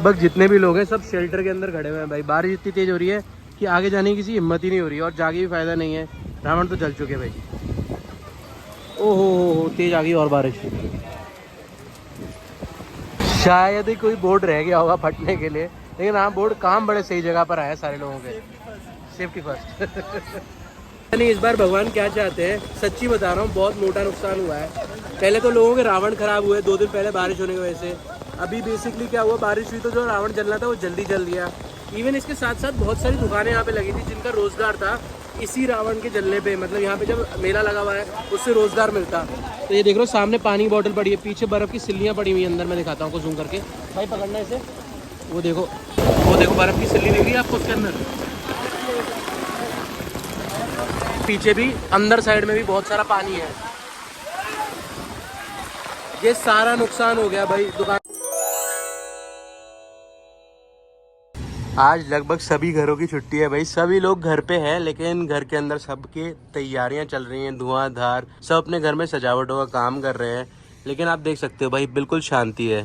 लगभग जितने भी लोग हैं सब शेल्टर के अंदर खड़े हुए हैं भाई। बारिश इतनी तेज हो रही है कि आगे जाने की किसी हिम्मत ही नहीं हो रही है, और जाके भी फायदा नहीं है, रावण तो जल चुके भाई। ओहो तेज आ गई और बारिश। शायद ही कोई बोर्ड रह गया होगा फटने के लिए, लेकिन हाँ बोर्ड काम बड़े सही जगह पर आया सारे लोगों के। Safety first. नहीं इस बार भगवान क्या चाहते हैं, सच्ची बता रहा हूँ, बहुत मोटा नुकसान हुआ है। पहले तो लोगों के रावण खराब हुए 2 दिन पहले बारिश होने की वजह से। अभी बेसिकली क्या हुआ, बारिश हुई तो जो रावण जलना था वो जल्दी जल गया। इवन इसके साथ साथ बहुत सारी दुकानें यहाँ पे लगी थी जिनका रोजगार था इसी रावण के जलने पे। मतलब यहाँ पे जब मेला लगा हुआ है उससे रोजगार मिलता। तो ये देख लो सामने पानी की बोतल पड़ी है, पीछे बर्फ की सिल्लियाँ पड़ी हुई है अंदर। मैं दिखाता हूँ आपको जूम करके, भाई पकड़ना इसे। वो देखो बर्फ की सिल्ली दिख रही है आपको उसके अंदर। पीछे भी अंदर साइड में भी बहुत सारा पानी है। ये सारा नुकसान हो गया भाई दुकान। आज लगभग सभी घरों की छुट्टी है भाई, सभी लोग घर पे हैं, लेकिन घर के अंदर सबके तैयारियां चल रही हैं, धुआंधार। सब अपने घर में सजावटों का काम कर रहे हैं, लेकिन आप देख सकते हो भाई बिल्कुल शांति है।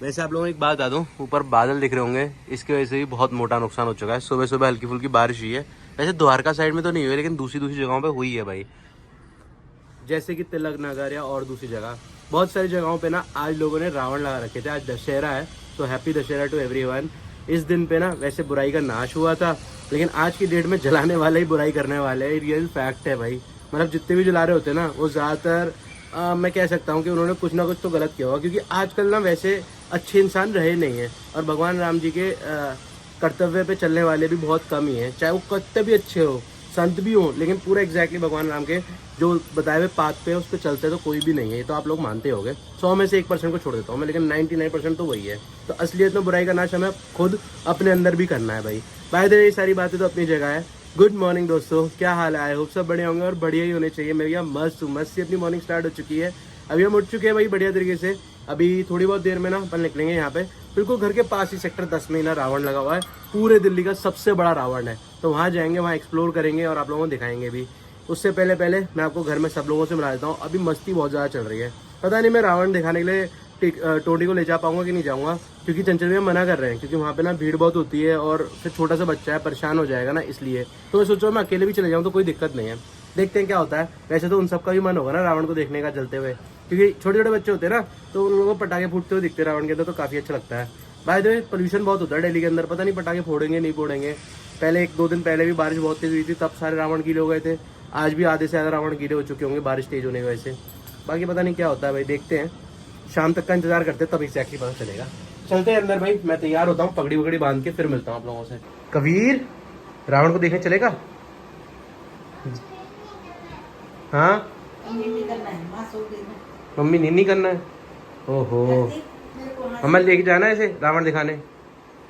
वैसे आप लोगों को एक बात बता दूं, ऊपर बादल दिख रहे होंगे, इसकी वजह से भी बहुत मोटा नुकसान हो चुका है। सुबह सुबह हल्की फुल्की बारिश हुई है, वैसे द्वारका साइड में तो नहीं हुई, लेकिन दूसरी जगहों पर हुई है भाई, जैसे कि तिलक नगर या और दूसरी जगह। बहुत सारी जगहों पे ना आज लोगों ने रावण लगा रखे थे। आज दशहरा है, तो हैप्पी दशहरा टू एवरीवन। इस दिन पे ना वैसे बुराई का नाश हुआ था, लेकिन आज की डेट में जलाने वाले ही बुराई करने वाले हैं, रियल फैक्ट है भाई। मतलब जितने भी जला रहे होते हैं ना वो ज़्यादातर मैं कह सकता हूँ कि उन्होंने कुछ ना कुछ तो गलत किया होगा, क्योंकि आजकल ना वैसे अच्छे इंसान रहे नहीं हैं, और भगवान राम जी के कर्तव्य पे चलने वाले भी बहुत कम ही हैं। चाहे वो कितने भी अच्छे हो, संत भी हो, लेकिन पूरा एग्जैक्टली भगवान राम के जो बताए हुए पाथ पे उस पर चलते तो कोई भी नहीं है। ये तो आप लोग मानते होंगे। 100 में से 1% को छोड़ देता हूँ मैं, लेकिन 99% तो वही है। तो असलियत में बुराई का नाश हमें खुद अपने अंदर भी करना है भाई। बाय द वे ये सारी बातें तो अपनी जगह है। गुड मॉर्निंग दोस्तों, क्या हाल है? आई होप सब बढ़िया होंगे और बढ़िया ही होने चाहिए। मेरी यहाँ मस्त से अपनी मॉर्निंग स्टार्ट हो चुकी है। अभी हम उठ चुके हैं भाई बढ़िया तरीके से। अभी थोड़ी बहुत देर में ना अपन निकलेंगे यहाँ पे, बिल्कुल घर के पास ही सेक्टर 10 में ना रावण लगा हुआ है। पूरे दिल्ली का सबसे बड़ा रावण है, तो वहाँ जाएंगे, वहाँ एक्सप्लोर करेंगे और आप लोगों को दिखाएंगे भी। उससे पहले मैं आपको घर में सब लोगों से मिला देता हूँ। अभी मस्ती बहुत ज़्यादा चल रही है, पता नहीं मैं रावण दिखाने के लिए टोटी को ले जा पाऊंगा कि नहीं जाऊँगा, क्योंकि चंचल भैया मना कर रहे हैं, क्योंकि वहाँ पे ना भीड़ बहुत होती है और फिर छोटा सा बच्चा है, परेशान हो जाएगा ना, इसलिए। तो मैं सोच रहा हूँ मैं अकेले भी चले जाऊँ तो कोई दिक्कत नहीं है, देखते हैं क्या होता है। वैसे तो उन सबका भी मन होगा ना रावण को देखने का जलते हुए, क्योंकि छोटे छोटे बच्चे होते हैं ना, तो उन लोगों को पटाखे फूटते हुए दिखते हैं रावण के अंदर, तो काफ़ी अच्छा लगता है। बाय द वे पोल्यूशन बहुत होता है दिल्ली के अंदर, पता नहीं पटाखे फोड़ेंगे नहीं फोड़ेंगे। पहले 1-2 दिन पहले भी बारिश बहुत तेज हुई थी, तब सारे रावण गीले हो गए थे। आज भी आधे से ज़्यादा रावण गीले हो चुके होंगे बारिश तेज होने की वजह से। बाकी पता नहीं क्या होता है भाई, देखते हैं, शाम तक का इंतजार करते हैं, तब एग्जैक्टली पता चलेगा। चलते हैं अंदर भाई, मैं तैयार होता हूँ, पगड़ी वगड़ी बांध के फिर मिलता हूँ आप लोगों से। कबीर, रावण को देखने चलेगा? हाँ मम्मी नीनी करना है। ओहो मम्मा लेके जाना है इसे रावण दिखाने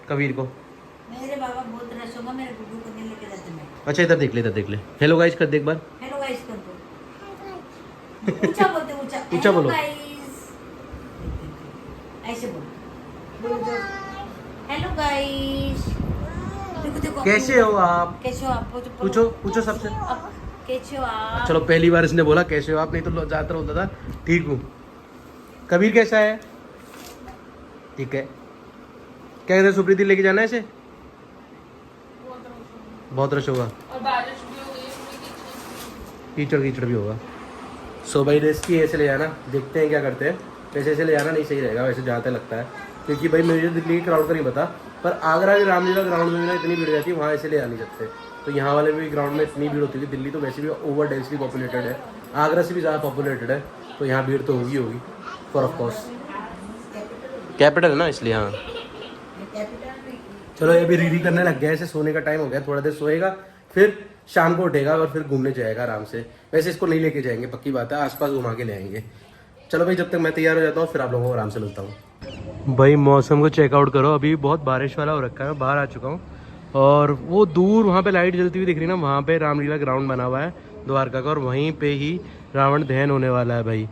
कबीर को। मेरे बाबा बहुत रश होगा, मेरे गुड्डू को नहीं लेके जाते मैं। अच्छा इधर देख ले। हेलो गाइस कर दे एक बार। हेलो गाइस कर दो। ऊंचा बोलते, ऊंचा बोलो। ऐसे बोलो। Hello guys. देखो कैसे हो आप? कैसे हो आप? पूछो सबसे। कैसे हो आप? चलो पहली बार इसने बोला कैसे हो आप, नहीं तो ज्यादातर होता था ठीक हूँ। कबीर कैसा है? ठीक है। क्या कहते हैं, सुप्रीति लेके जाना है इसे? बहुत रश होगा और बारिश भी हो गई, कीचड़ भी होगा। सो भाई रिस्की ऐसे ले जाना, देखते हैं क्या करते हैं। वैसे ऐसे ले जाना नहीं सही रहेगा वैसे जहाँ तक लगता है, क्योंकि भाई मुझे दिल्ली के क्राउड का नहीं पता, पर आगरा के रामलीला ग्राउंड में भी ना इतनी भीड़ रहती है, वहाँ ऐसे ले जा नहीं सकते। तो यहाँ वाले भी ग्राउंड में इतनी भीड़ होती है। दिल्ली तो वैसे भी ओवर डेंसली पॉपुलेटेड है, आगरा से भी ज़्यादा पॉपुलेटेड है, तो यहाँ भीड़ तो होगी फॉर ऑफ कोर्स, कैपिटल है ना इसलिए। हाँ चलो ये भी रीडी करने लग गया है, ऐसे सोने का टाइम हो गया, थोड़ा देर सोएगा फिर शाम को उठेगा और फिर घूमने जाएगा आराम से। वैसे इसको नहीं लेके जाएंगे, पक्की बात है, आसपास घुमा के ले आएंगे। चलो भाई जब तक मैं तैयार हो जाता हूँ फिर आप लोगों को आराम से मिलता हूँ। भाई मौसम को चेकआउट करो, अभी बहुत बारिश वाला हो रखा है, मैं बाहर आ चुका हूँ और वो दूर वहाँ पे लाइट जलती हुई दिख रही है ना, वहाँ पे रामलीला ग्राउंड बना हुआ है द्वारका का, और वहीं पे ही रावण दहन होने वाला है भाई।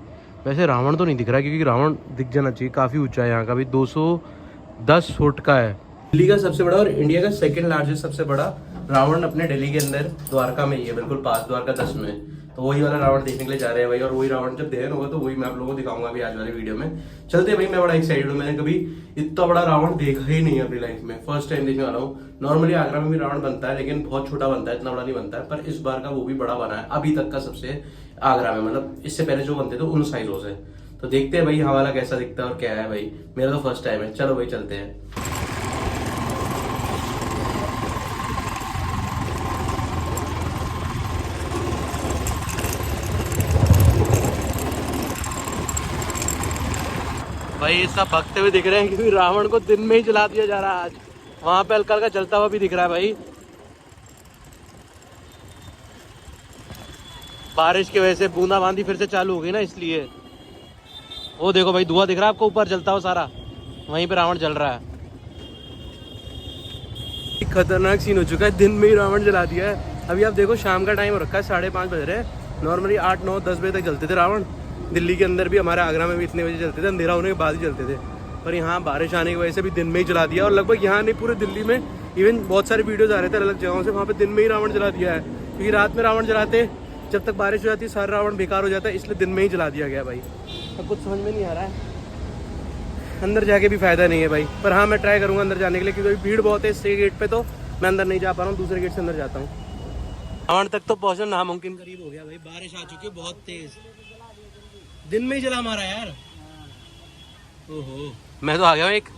वैसे रावण तो नहीं दिख रहा, क्योंकि रावण दिख जाना चाहिए, काफ़ी ऊंचा है यहाँ का भी, 210 फुट का है। दिल्ली का सबसे बड़ा और इंडिया का सेकंड लार्जेस्ट सबसे बड़ा रावण अपने दिल्ली के अंदर द्वारका में ही है, बिल्कुल पास, द्वारका 10 में। तो वही वाला रावण देखने के लिए जा रहे हैं भाई, और वही रावण जब दहन होगा तो वही मैं आप लोगों को दिखाऊंगा अभी आज वाले वीडियो में। चलते भाई, मैं बड़ा एक्साइटेड हूँ, मैंने कभी इतना बड़ा रावण देखा ही नहीं है अपनी लाइफ में, फर्स्ट टाइम देखने वाला हूँ। नॉर्मली आगरा में भी रावण बनता है लेकिन बहुत छोटा बनता है, इतना बड़ा नहीं बनता है, पर इस बार का वो भी बड़ा बना है अभी तक का सबसे आगरा में, मतलब इससे पहले जो बनते थे उन साइजों से। तो देखते हैं भाई यहाँ वाला कैसा दिखता है और क्या है भाई, मेरा तो फर्स्ट टाइम है। चलो भाई चलते हैं। भाई ये सब भगते हुए दिख रहे हैं क्योंकि रावण को दिन में ही जला दिया जा रहा है आज। वहां पे हल्का हल्का जलता हुआ भी दिख रहा है भाई, बारिश की वजह से बूंदाबांदी फिर से चालू हो गई ना, इसलिए। वो देखो भाई धुआं दिख रहा है आपको ऊपर जलता हुआ सारा, वहीं पे रावण जल रहा है। खतरनाक सीन हो चुका है, दिन में ही रावण जला दिया है। अभी आप देखो शाम का टाइम हो रखा है, 5:30 बज रहे हैं। नॉर्मली 8, 9, 10 बजे तक जलते थे रावण, दिल्ली के अंदर भी, हमारे आगरा में भी इतने बजे चलते थे, अंधेरा होने के बाद ही चलते थे। पर यहाँ बारिश आने की वजह से भी दिन में ही जला दिया, और लगभग यहाँ नहीं पूरे दिल्ली में, इवन बहुत सारे वीडियोज आ रहे थे अलग जगहों से, वहाँ पे दिन में ही रावण जला दिया है। क्योंकि रात में रावण जलाते, जब तक बारिश हो जाती है सारा रावण बेकार हो जाता है, इसलिए दिन में ही जला दिया गया भाई। अब कुछ समझ में नहीं आ रहा है, अंदर जाके भी फायदा नहीं है भाई। पर हाँ मैं ट्राई करूँगा अंदर जाने के लिए, क्योंकि भीड़ बहुत है इससे गेट पे, तो मैं अंदर नहीं जा पा रहा हूँ, दूसरे गेट से अंदर जाता हूँ। रावण तक तो पहुँचना नामुमकिन करीब हो गया भाई, बारिश आ चुकी है बहुत तेज, दिन में ही जला मारा यार। ओहो, मैं तो आ गया हूँ एक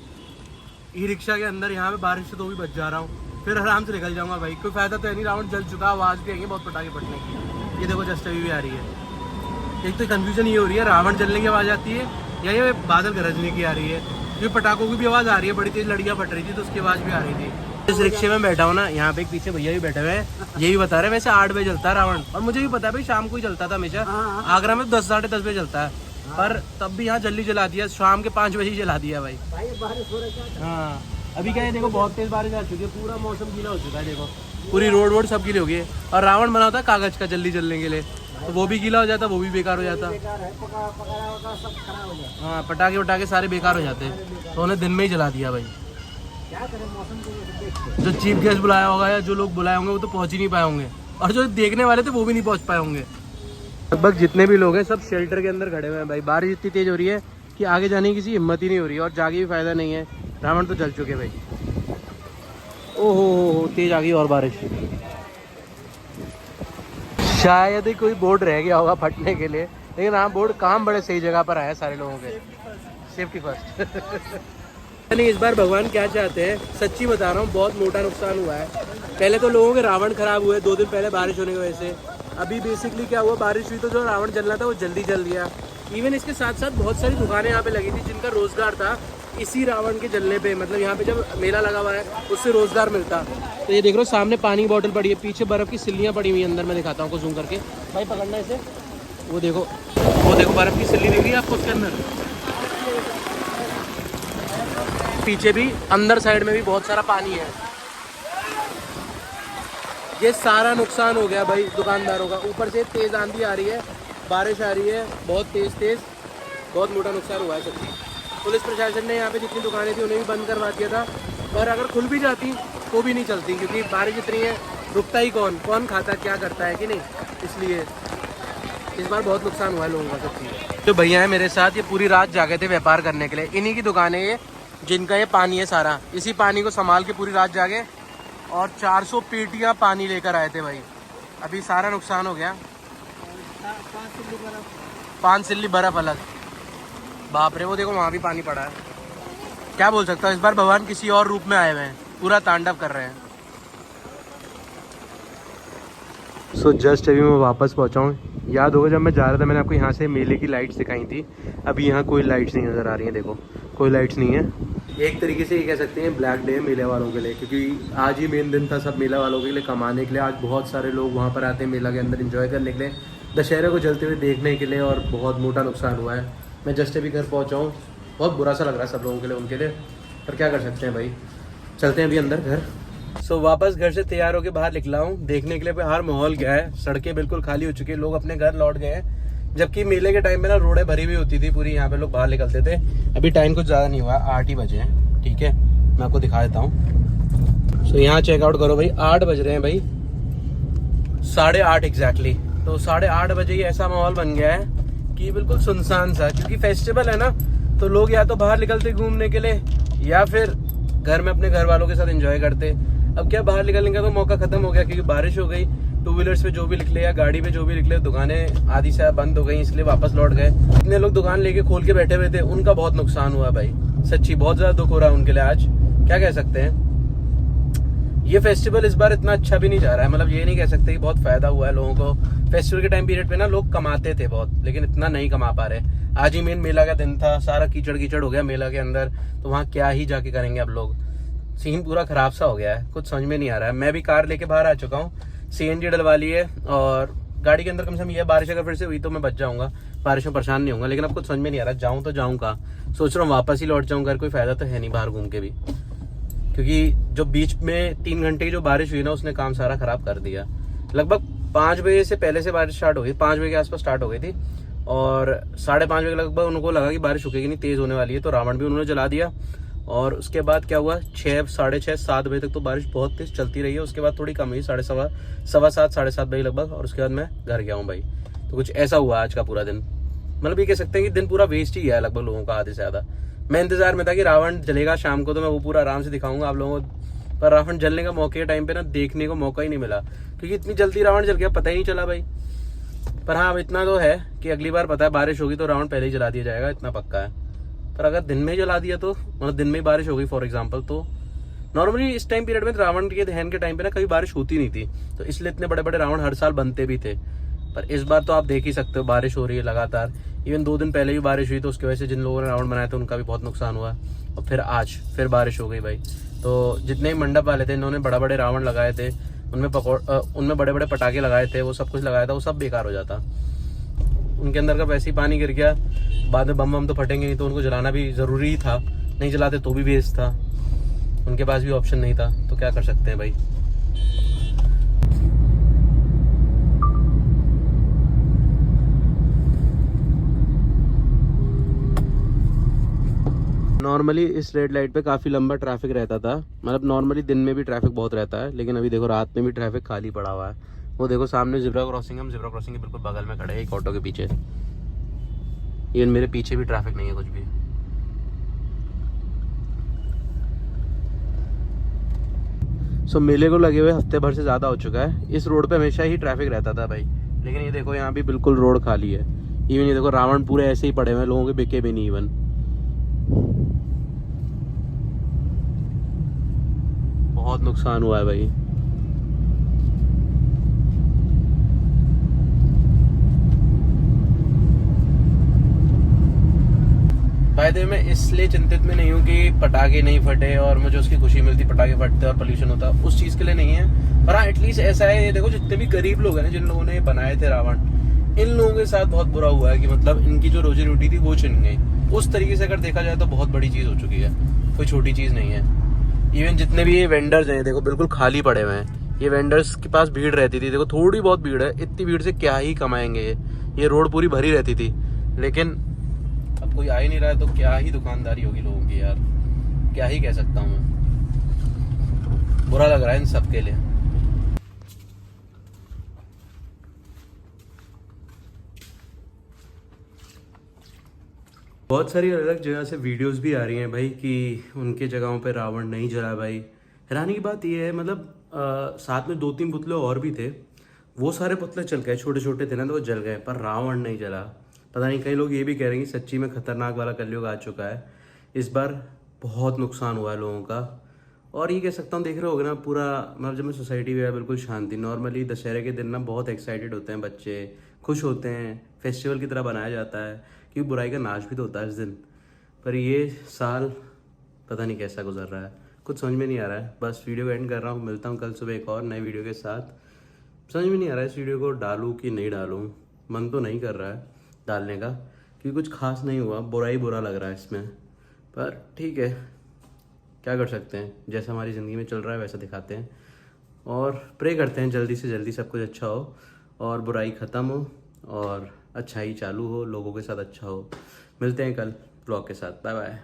ई रिक्शा के अंदर, यहाँ पे बारिश से तो भी बच जा रहा हूँ, फिर आराम से निकल जाऊंगा भाई। कोई फायदा तो है नहीं, रावण जल चुका, आवाज भी आएंगे बहुत पटाखे फटने की। ये देखो जस्ट अभी भी आ रही है। एक तो कंफ्यूजन ये हो रही है, रावण जलने की आवाज आती है या ये बादल गरजने की आ रही है, क्योंकि पटाखों की भी आवाज आ रही है, बड़ी तेज लड़ियाँ फट रही थी तो उसकी आवाज भी आ रही थी। इस रिक्शे में बैठा हूँ ना, यहाँ पे एक पीछे भैया भी बैठे हुए हैं, यही बता रहे हैं वैसे 8 बजे जलता है रावण, और मुझे भी पता है भाई शाम को ही जलता था हमेशा, आगरा में 10, 10:30 बजे जलता है, पर तब भी यहाँ जल्दी जला दिया, शाम के 5 बजे ही जला दिया भाई। हाँ अभी क्या है देखो, बहुत तेज बारिश आ चुकी है, पूरा मौसम गीला हो चुका है, देखो पूरी रोड वोड सब गीली हो गई है। और रावण बना होता है कागज का जल्दी जलने के लिए, तो वो भी गीला हो जाता, वो भी बेकार हो जाता। हाँ पटाखे वटाखे सारे बेकार हो जाते, तो उन्हें दिन में ही जला दिया भाई। जो चीफ गेस्ट बुलाया होगा या जो लोग बुलाए होंगे वो तो पहुंच ही नहीं पाए होंगे, और जो देखने वाले थे वो भी नहीं पहुंच पाए होंगे। लगभग जितने भी लोग हैं सब शेल्टर के अंदर खड़े हुए हैं भाई, बारिश इतनी तेज हो रही है कि आगे जाने की किसी हिम्मत ही नहीं हो रही है, और जाके भी फायदा नहीं है, रावण तो जल चुके भाई। ओहो तेज आ गई और बारिश, शायद ही कोई बोर्ड रह गया होगा फटने के लिए, लेकिन हाँ बोर्ड काम बड़े सही जगह पर आया सारे लोगों के, सेफ्टी फर्स्ट। नहीं इस बार भगवान क्या चाहते हैं, सच्ची बता रहा हूँ, बहुत मोटा नुकसान हुआ है। पहले तो लोगों के रावण खराब हुए 2 दिन पहले बारिश होने की वजह से, अभी बेसिकली क्या हुआ, बारिश हुई तो जो रावण जलना था वो जल्दी जल दिया। इवन इसके साथ साथ बहुत सारी दुकानें यहाँ पे लगी थी जिनका रोजगार था इसी रावण के जलने पे, मतलब यहाँ पे जब मेला लगा हुआ है उससे रोजगार मिलता। तो ये देख रहे हो सामने पानी की बोतल पड़ी है, पीछे बर्फ की सिल्लियाँ पड़ी हुई है, अंदर मैं दिखाता हूँ आपको जूम करके, भाई पकड़ना इसे, वो देखो बर्फ की सिल्ली दिख रही है आपको उसके अंदर, पीछे भी अंदर साइड में भी बहुत सारा पानी है। ये सारा नुकसान हो गया भाई दुकानदारों का, ऊपर से तेज आंधी आ रही है, बारिश आ रही है बहुत तेज, बहुत मोटा नुकसान हुआ है सच्ची। पुलिस प्रशासन ने यहाँ पे जितनी दुकानें थी उन्हें भी बंद करवा दिया था, पर अगर खुल भी जाती तो भी नहीं चलती, क्योंकि बारिश इतनी है, रुकता ही कौन खाता क्या करता है कि नहीं, इसलिए इस बार बहुत नुकसान हुआ है लोगों का सच्ची। तो भैया है मेरे साथ, ये पूरी रात जागे थे व्यापार करने के लिए, इन्हीं की दुकान है ये, जिनका ये पानी है सारा, इसी पानी को संभाल के पूरी रात जागे, और 400 पेटियाँ पानी लेकर आए थे भाई। अभी सारा नुकसान हो गया, 5 सिल्ली बर्फ अलग, बाप रे, वो देखो वहाँ भी पानी पड़ा है। क्या बोल सकता हूँ, इस बार भगवान किसी और रूप में आए हुए हैं, पूरा तांडव कर रहे हैं। सो जस्ट अभी मैं वापस पहुँचा हूँ। याद होगा जब मैं जा रहा था मैंने आपको यहाँ से मेले की लाइट्स दिखाई थी, अभी यहाँ कोई लाइट्स नहीं नज़र आ रही हैं, देखो कोई लाइट्स नहीं है। एक तरीके से ये कह सकते हैं ब्लैक डे मेले वालों के लिए, क्योंकि आज ही मेन दिन था सब मेला वालों के लिए कमाने के लिए। आज बहुत सारे लोग वहाँ पर आते हैं मेला के अंदर एंजॉय करने के लिए, दशहरे को जलते हुए देखने के लिए, और बहुत मोटा नुकसान हुआ है। मैं जस्ट अभी घर पहुँचा हूँ, बहुत बुरा सा लग रहा है सब लोगों के लिए, उनके लिए, पर क्या कर सकते हैं भाई, चलते हैं अभी अंदर घर। सो वापस घर से तैयार होकर बाहर निकला हूँ, देखने के लिए बाहर माहौल क्या है। सड़कें बिल्कुल खाली हो चुकी है, लोग अपने घर लौट गए हैं, जबकि मेले के टाइम में ना रोडें भरी हुई होती थी पूरी, यहाँ पे लोग बाहर निकलते थे। अभी टाइम कुछ ज़्यादा नहीं हुआ, 8 ही बजे हैं, ठीक है, मैं आपको दिखा देता हूँ। सो यहाँ चेकआउट करो भाई, 8 बज रहे हैं भाई, 8:30 एग्जैक्टली। तो 8:30 बजे ही ऐसा माहौल बन गया है कि बिल्कुल सुनसान सा, क्योंकि फेस्टिवल है ना, तो लोग या तो बाहर निकलते घूमने के लिए या फिर घर में अपने घर वालों के साथ एंजॉय करते। अब क्या बाहर निकलने का तो मौका खत्म हो गया, क्योंकि बारिश हो गई, टू व्हीलर्स पे जो भी निकले या गाड़ी पे जो भी निकले, दुकानें आधी से बंद हो गई, इसलिए वापस लौट गए। इतने लोग दुकान लेके खोल के बैठे हुए थे, उनका बहुत नुकसान हुआ भाई, सच्ची बहुत ज्यादा दुख हो रहा है उनके लिए। आज क्या कह सकते हैं, ये फेस्टिवल इस बार इतना अच्छा भी नहीं जा रहा है, मतलब ये नहीं कह सकते कि बहुत फायदा हुआ है लोगों को। फेस्टिवल के टाइम पीरियड पे ना लोग कमाते थे बहुत, लेकिन इतना नहीं कमा पा रहे। आज ही मेन मेला का दिन था, सारा कीचड़ कीचड़ हो गया मेला के अंदर, तो वहाँ क्या ही जाके करेंगे अब लोग। सीन पूरा खराब सा हो गया है, कुछ समझ में नहीं आ रहा है। मैं भी कार लेके बाहर आ चुका हूँ, CNG डलवा ली है, और गाड़ी के अंदर कम से कम ये बारिश अगर फिर से हुई तो मैं बच जाऊंगा, बारिश में परेशान नहीं होऊंगा। लेकिन अब कुछ समझ में नहीं आ रहा, जाऊँ तो जाऊँ कहाँ। सोच रहा हूँ वापस ही लौट जाऊँ घर, कोई फायदा तो है नहीं बाहर घूम के भी, क्योंकि जो बीच में 3 घंटे की जो बारिश हुई ना, उसने काम सारा खराब कर दिया। लगभग 5 बजे से पहले से बारिश स्टार्ट हो गई, 5 बजे के आसपास स्टार्ट हो गई थी, और 5:30 बजे लगभग उनको लगा कि बारिश रुकेगी नहीं, तेज होने वाली है, तो रावण भी उन्होंने जला दिया। और उसके बाद क्या हुआ, 6, 6:30, 7 बजे तक तो बारिश बहुत तेज चलती रही है। उसके बाद थोड़ी कम हुई, 7:15, 7:15, 7:30 बजे लगभग, और उसके बाद मैं घर गया हूँ भाई। तो कुछ ऐसा हुआ आज का पूरा दिन, मतलब ये कह सकते हैं कि दिन पूरा वेस्ट ही है लगभग लोगों का, आधे से ज़्यादा। मैं इंतजार में था कि रावण जलेगा शाम को, तो मैं वो पूरा आराम से दिखाऊंगा आप लोगों को, पर रावण जलने का मौके के टाइम पे ना देखने को मौका ही नहीं मिला, क्योंकि इतनी जल्दी रावण जल गया पता ही नहीं चला भाई। पर हाँ, अब इतना तो है कि अगली बार पता है बारिश होगी तो रावण पहले ही जला दिया जाएगा, इतना पक्का है। पर अगर दिन में जला दिया तो, मतलब दिन में ही बारिश हो गई फॉर एग्जाम्पल, तो नॉर्मली इस टाइम पीरियड में रावण के दहन के टाइम पे ना कभी बारिश होती नहीं थी, तो इसलिए इतने बड़े बड़े रावण हर साल बनते भी थे। पर इस बार तो आप देख ही सकते हो, बारिश हो रही है लगातार। इवन 2 दिन पहले भी बारिश हुई, तो उसकी वजह से जिन लोगों ने रावण बनाए थे उनका भी बहुत नुकसान हुआ। और फिर आज फिर बारिश हो गई भाई, तो जितने भी मंडप वाले थे, इन्होंने बड़े बड़े रावण लगाए थे, उनमें बड़े बड़े पटाखे लगाए थे, वो सब कुछ लगाया था, वो सब बेकार हो जाता। उनके अंदर का वैसे ही पानी गिर गया, बाद में बम तो फटेंगे नहीं, तो उनको जलाना भी ज़रूरी था, नहीं जलाते तो भी वेस्ट था, उनके पास भी ऑप्शन नहीं था, तो क्या कर सकते हैं भाई। नॉर्मली इस रेड लाइट पे काफ़ी लंबा ट्रैफिक रहता था, मतलब नॉर्मली दिन में भी ट्रैफिक बहुत रहता है, लेकिन अभी देखो रात में भी ट्रैफिक खाली पड़ा हुआ है। वो देखो सामने ज़ेब्रा क्रॉसिंग, हम ज़ेब्रा क्रॉसिंग के बिल्कुल बगल में खड़े हैं, एक ऑटो के पीछे। इवन मेरे पीछे भी ट्रैफिक नहीं है कुछ भी। सो मेले को लगे हुए हफ्ते भर से ज़्यादा हो चुका है। इस रोड पे हमेशा ही ट्रैफिक रहता था भाई, लेकिन ये देखो यहाँ भी बिल्कुल रोड खाली है। इवन ये देखो रावण पूरे ऐसे ही पड़े हुए हैं, लोगों के बिके भी नहीं इवन। बहुत नुकसान हुआ है भाई। बाय द वे मैं इसलिए चिंतित में नहीं हूँ कि पटाखे नहीं फटे और मुझे उसकी खुशी मिलती, पटाखे फटते और पोल्यूशन होता, उस चीज़ के लिए नहीं है। पर हाँ, एटलीस्ट ऐसा है, ये देखो जितने भी गरीब लोग हैं ना, जिन लोगों ने बनाए थे रावण, इन लोगों के साथ बहुत बुरा हुआ है कि मतलब इनकी जो रोजी रोटी थी वो छिन गई। उस तरीके से अगर देखा जाए तो बहुत बड़ी चीज़ हो चुकी है, कोई छोटी चीज़ नहीं है। इवन जितने भी ये वेंडर्स हैं देखो बिल्कुल खाली पड़े हुए हैं। ये वेंडर्स के पास भीड़ रहती थी, देखो थोड़ी बहुत भीड़ है, इतनी भीड़ से क्या ही कमाएंगे ये रोड पूरी भरी रहती थी, लेकिन अब कोई आ ही नहीं रहा है, तो क्या ही दुकानदारी होगी लोगों की यार, क्या ही कह सकता हूँ मैं। बुरा लग रहा है इन सब के लिए। बहुत सारी अलग जगह से वीडियोस भी आ रही हैं भाई कि उनके जगहों पे रावण नहीं जला भाई। हैरानी की बात यह है, मतलब साथ में 2-3 पुतले और भी थे, वो सारे पुतले चल गए, छोटे छोटे थे ना तो वो जल गए, पर रावण नहीं जला। पता नहीं, कई लोग ये भी कह रहे हैं कि सच्ची में खतरनाक वाला कलयुग आ चुका है। इस बार बहुत नुकसान हुआ है लोगों का। और ये कह सकता हूँ, देख रहे होगे ना पूरा, मतलब जब मैं सोसाइटी में बिल्कुल शांति। नॉर्मली दशहरे के दिन ना बहुत एक्साइटेड होते हैं बच्चे, खुश होते हैं, फेस्टिवल की तरह बनाया जाता है, क्योंकि बुराई का नाश भी तो होता है इस दिन। पर ये साल पता नहीं कैसा गुजर रहा है, कुछ समझ में नहीं आ रहा है। बस वीडियो को एंड कर रहा हूँ, मिलता हूँ कल सुबह एक और नए वीडियो के साथ। समझ में नहीं आ रहा है इस वीडियो को डालूँ कि नहीं डालूँ, मन तो नहीं कर रहा है डालने का, क्योंकि कुछ खास नहीं हुआ, बुरा लग रहा है इसमें। पर ठीक है, क्या कर सकते हैं, जैसा हमारी ज़िंदगी में चल रहा है वैसा दिखाते हैं, और प्रे करते हैं जल्दी से जल्दी सब कुछ अच्छा हो और बुराई ख़त्म हो और अच्छाई चालू हो, लोगों के साथ अच्छा हो। मिलते हैं कल ब्लॉग के साथ, बाय बाय।